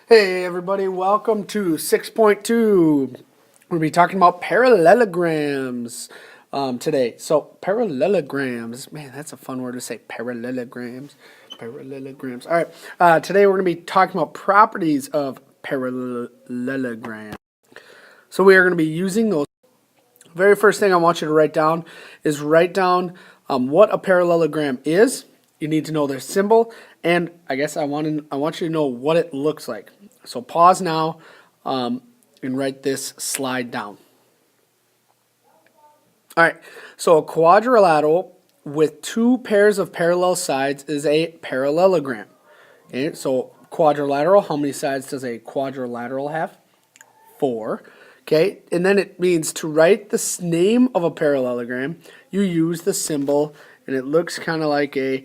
Hey everybody, welcome to 6.2. We're going to be talking about parallelograms today. So parallelograms, man, that's a fun word to say, parallelograms. Parallelograms. All right, today we're going to be talking about properties of parallelogram. So we are going to be using those. Very first thing I want you to write down is what a parallelogram is. You need to know their symbol, and I guess I want you to know what it looks like. So pause now and write this slide down. All right, so a quadrilateral with two pairs of parallel sides is a parallelogram. Okay, so quadrilateral, how many sides does a quadrilateral have? 4. Okay, and then it means to write the name of a parallelogram, you use the symbol, and it looks kind of like a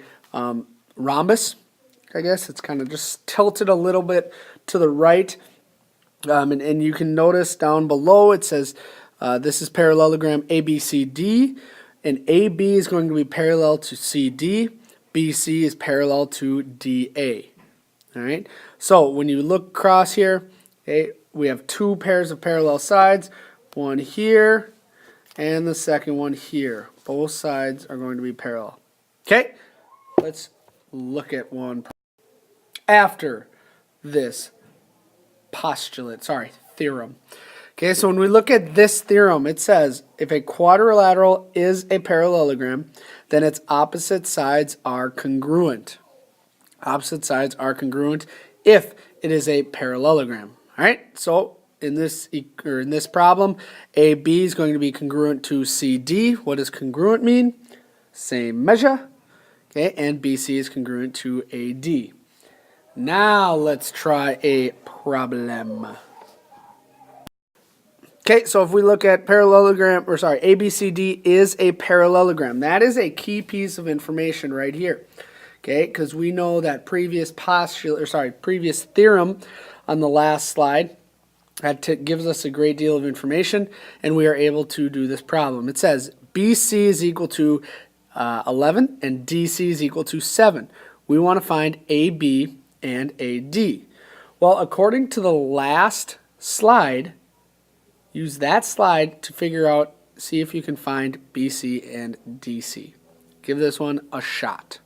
rhombus, I guess. It's kind of just tilted a little bit to the right, and you can notice down below it says this is parallelogram ABCD, and AB is going to be parallel to CD, BC is parallel to DA. All right, so when you look across here, okay, we have two pairs of parallel sides, one here and the second one here. Both sides are going to be parallel. Okay, let's look at one after this theorem. Okay, so when we look at this theorem, it says if a quadrilateral is a parallelogram, then its opposite sides are congruent. Opposite sides are congruent if it is a parallelogram. All right, so in this problem, AB is going to be congruent to CD. What does congruent mean? Same measure. Okay, and BC is congruent to AD. Now let's try a problem. Okay, so if we look at ABCD is a parallelogram. That is a key piece of information right here. Okay, because we know that previous theorem on the last slide that gives us a great deal of information, and we are able to do this problem. It says BC is equal to 11 and DC is equal to 7. We want to find AB and AD. Well, according to the last slide, use that slide to see if you can find BC and DC. Give this one a shot.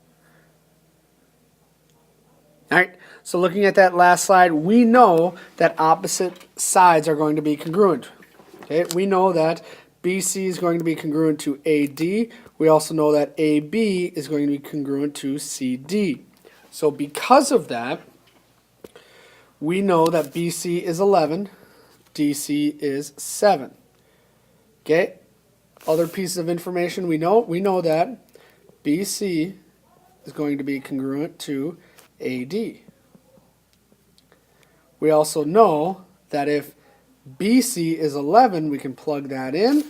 All right, so looking at that last slide, we know that opposite sides are going to be congruent. Okay, we know that BC is going to be congruent to AD. We also know that AB is going to be congruent to CD. So because of that, we know that BC is 11, DC is 7. Okay, other pieces of information we know that BC is going to be congruent to AD. We also know that if BC is 11, we can plug that in.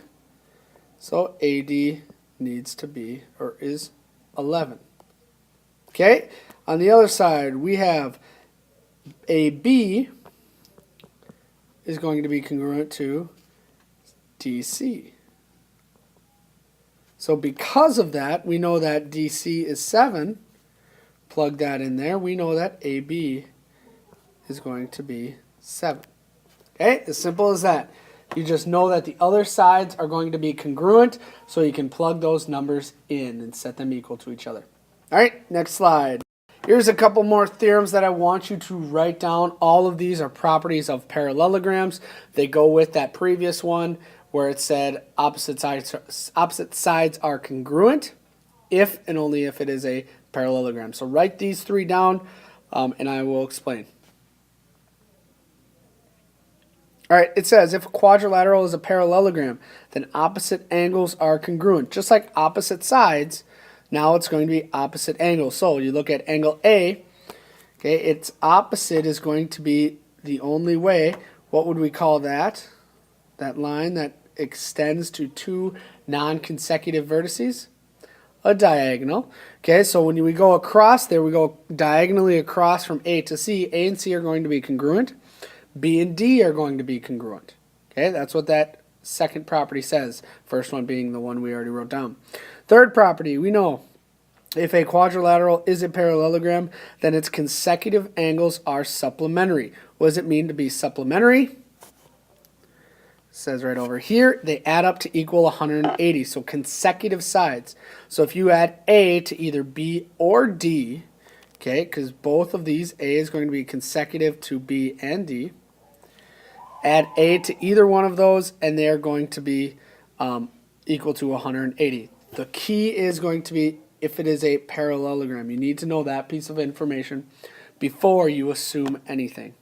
So AD needs to be, or is 11. Okay, on the other side, we have AB is going to be congruent to DC. So because of that, we know that DC is 7. Plug that in there. We know that AB is going to be 7. Okay, as simple as that. You just know that the other sides are going to be congruent, so you can plug those numbers in and set them equal to each other. All right, next slide. Here's a couple more theorems that I want you to write down. All of these are properties of parallelograms. They go with that previous one where it said opposite sides are congruent if and only if it is a parallelogram. So write these three down and I will explain. All right, it says if a quadrilateral is a parallelogram, then opposite angles are congruent. Just like opposite sides, now it's going to be opposite angles. So you look at angle A, okay, its opposite is going to be the only way. What would we call that? That line that extends to two non-consecutive vertices? A diagonal. Okay, so when we go across there, we go diagonally across from A to C. A and C are going to be congruent. B and D are going to be congruent. Okay, that's what that second property says. First one being the one we already wrote down. Third property, we know If a quadrilateral is a parallelogram, then its consecutive angles are supplementary. What does it mean to be supplementary? It says right over here, they add up to equal 180, so consecutive sides. So if you add A to either B or D, okay, because both of these, A is going to be consecutive to B and D, add A to either one of those, and they're going to be equal to 180. The key is going to be if it is a parallelogram. You need to know that piece of information before you assume anything.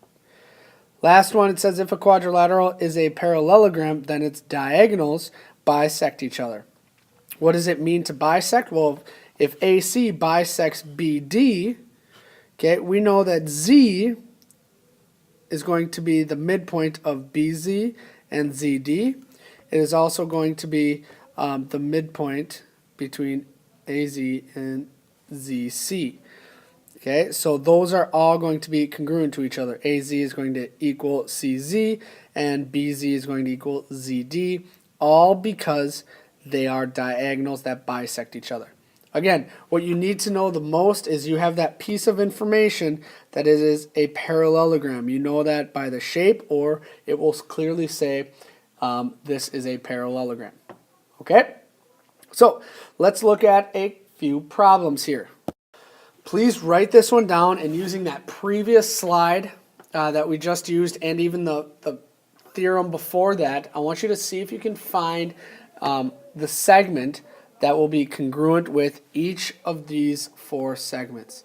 Last one, it says if a quadrilateral is a parallelogram, then its diagonals bisect each other. What does it mean to bisect? Well, if AC bisects BD, okay, we know that Z is going to be the midpoint of BZ and ZD. It is also going to be the midpoint between AZ and ZC. Okay, so those are all going to be congruent to each other. AZ is going to equal CZ and BZ is going to equal ZD, all because they are diagonals that bisect each other. Again, what you need to know the most is you have that piece of information that it is a parallelogram. You know that by the shape, or it will clearly say this is a parallelogram. Okay? So let's look at a few problems here. Please write this one down, and using that previous slide that we just used and even the theorem before that, I want you to see if you can find the segment that will be congruent with each of these four segments.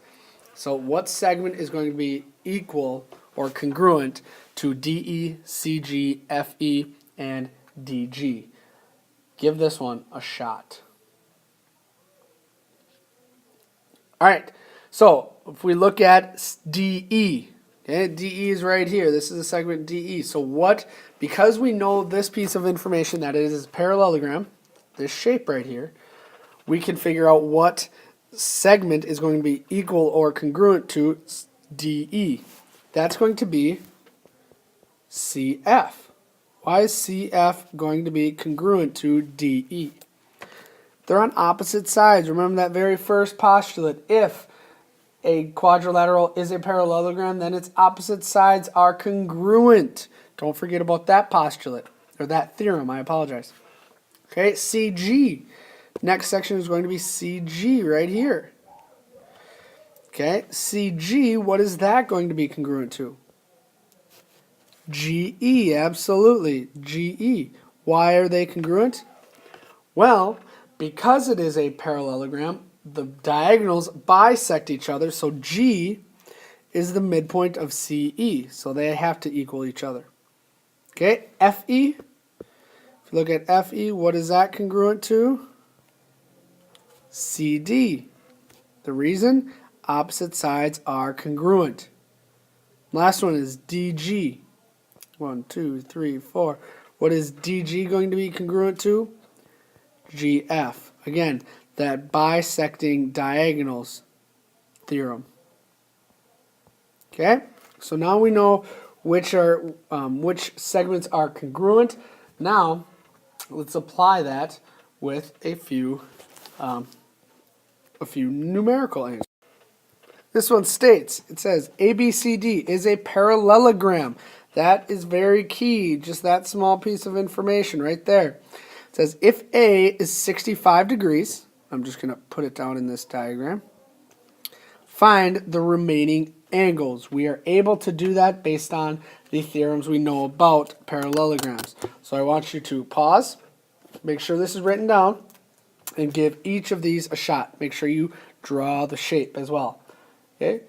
So what segment is going to be equal or congruent to DE, CG, FE, and DG? Give this one a shot. All right, so if we look at DE, okay, DE is right here. This is the segment DE. So because we know this piece of information that it is a parallelogram, this shape right here, we can figure out what segment is going to be equal or congruent to DE. That's going to be CF. Why is CF going to be congruent to DE? They're on opposite sides. Remember that very first postulate. If a quadrilateral is a parallelogram, then its opposite sides are congruent. Don't forget about that postulate, or that theorem, I apologize. Okay, CG. Next section is going to be CG right here. Okay, CG, what is that going to be congruent to? GE, absolutely, GE. Why are they congruent? Well, because it is a parallelogram, the diagonals bisect each other, so G is the midpoint of CE, so they have to equal each other. Okay, FE, if you look at FE, what is that congruent to? CD. The reason? Opposite sides are congruent. Last one is DG. 1, 2, 3, 4. What is DG going to be congruent to? GF. Again, that bisecting diagonals theorem. Okay, so now we know which segments are congruent. Now, let's apply that with a few numerical answers. This one states, it says ABCD is a parallelogram. That is very key, just that small piece of information right there. It says if A is 65 degrees, I'm just going to put it down in this diagram, find the remaining angles. We are able to do that based on the theorems we know about parallelograms. So I want you to pause, make sure this is written down, and give each of these a shot. Make sure you draw the shape as well. Okay?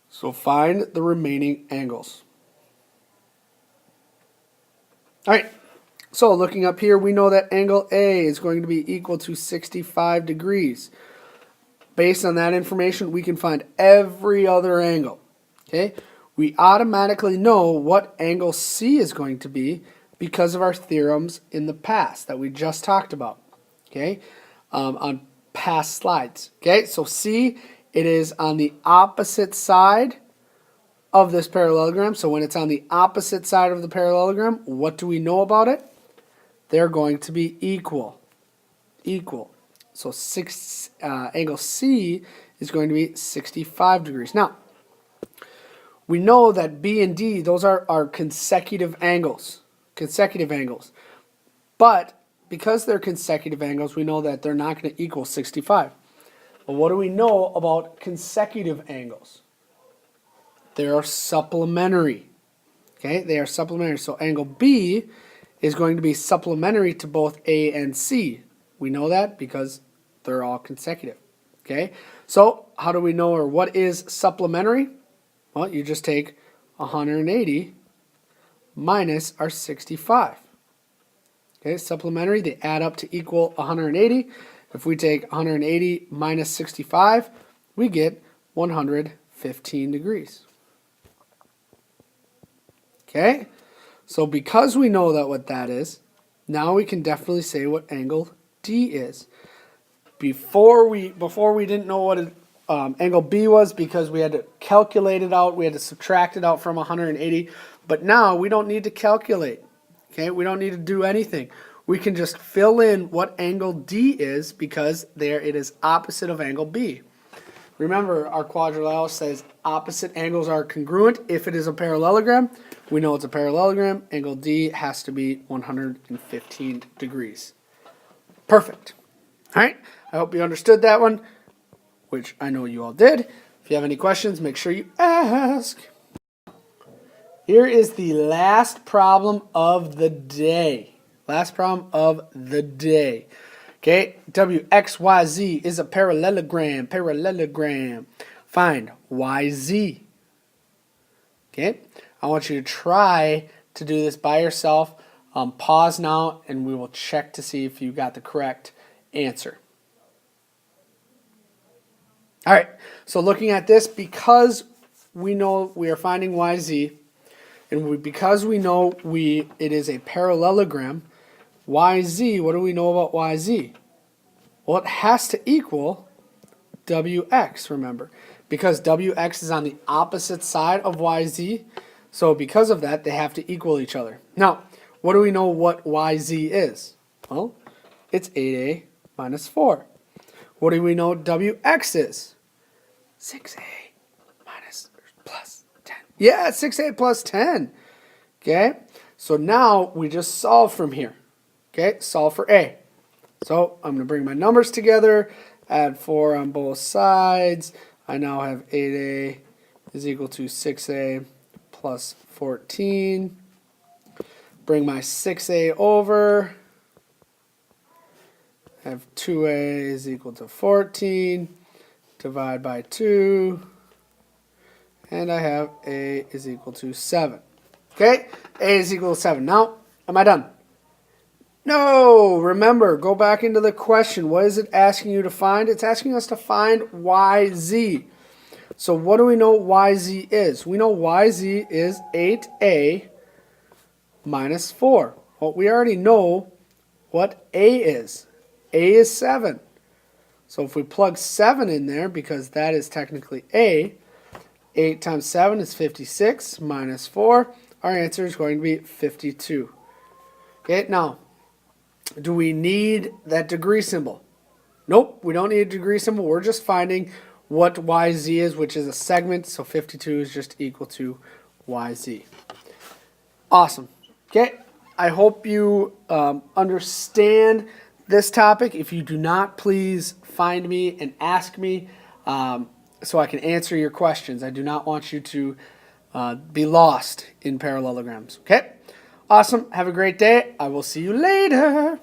So find the remaining angles. All right. So looking up here, we know that angle A is going to be equal to 65 degrees. Based on that information, we can find every other angle. Okay? We automatically know what angle C is going to be because of our theorems in the past that we just talked about. Okay? On past slides. Okay? So C, it is on the opposite side of this parallelogram. So when it's on the opposite side of the parallelogram, what do we know about it? They're going to be equal. Equal. So angle C is going to be 65 degrees. Now, we know that B and D, those are our consecutive angles. But because they're consecutive angles, we know that they're not going to equal 65. But what do we know about consecutive angles? They are supplementary. Okay, they are supplementary. So angle B is going to be supplementary to both A and C. We know that because they're all consecutive. Okay, so how do we know, or what is supplementary? Well, you just take 180 minus our 65. Okay, supplementary, they add up to equal 180. If we take 180 minus 65, we get 115 degrees. Okay, so because we know that what that is, now we can definitely say what angle D is. Before we didn't know what angle B was because we had to calculate it out, we had to subtract it out from 180, but now we don't need to calculate. Okay, we don't need to do anything. We can just fill in what angle D is because there it is opposite of angle B. Remember, our quadrilateral says opposite angles are congruent. If it is a parallelogram, we know it's a parallelogram. Angle D has to be 115 degrees. Perfect. All right, I hope you understood that one, which I know you all did. If you have any questions, make sure you ask. Here is the last problem of the day. Last problem of the day. Okay, WXYZ is a parallelogram. Find YZ. Okay, I want you to try to do this by yourself. Pause now and we will check to see if you got the correct answer. All right, so looking at this, because we know we are finding YZ, and because we know it is a parallelogram, YZ, what do we know about YZ? Well, it has to equal WX, remember, because WX is on the opposite side of YZ, so because of that, they have to equal each other. Now, what do we know what YZ is? Well, it's 8A minus 4. What do we know WX is? 6A minus plus 10. Yeah, 6A plus 10. Okay, so now we just solve from here. Okay, solve for A. So I'm going to bring my numbers together, add 4 on both sides. I now have 8A is equal to 6A plus 14. Bring my 6A over. Have 2A is equal to 14. Divide by 2. And I have A is equal to 7. Okay, A is equal to 7. Now, am I done? No, remember, go back into the question. What is it asking you to find? It's asking us to find YZ. So what do we know YZ is? We know YZ is 8A minus 4. Well, we already know what A is. A is 7. So if we plug 7 in there, because that is technically A, 8 times 7 is 56 minus 4. Our answer is going to be 52. Okay, now, do we need that degree symbol? Nope, we don't need a degree symbol. We're just finding what YZ is, which is a segment. So 52 is just equal to YZ. Awesome. Okay, I hope you understand this topic. If you do not, please find me and ask me so I can answer your questions. I do not want you to be lost in parallelograms. Okay? Awesome. Have a great day. I will see you later.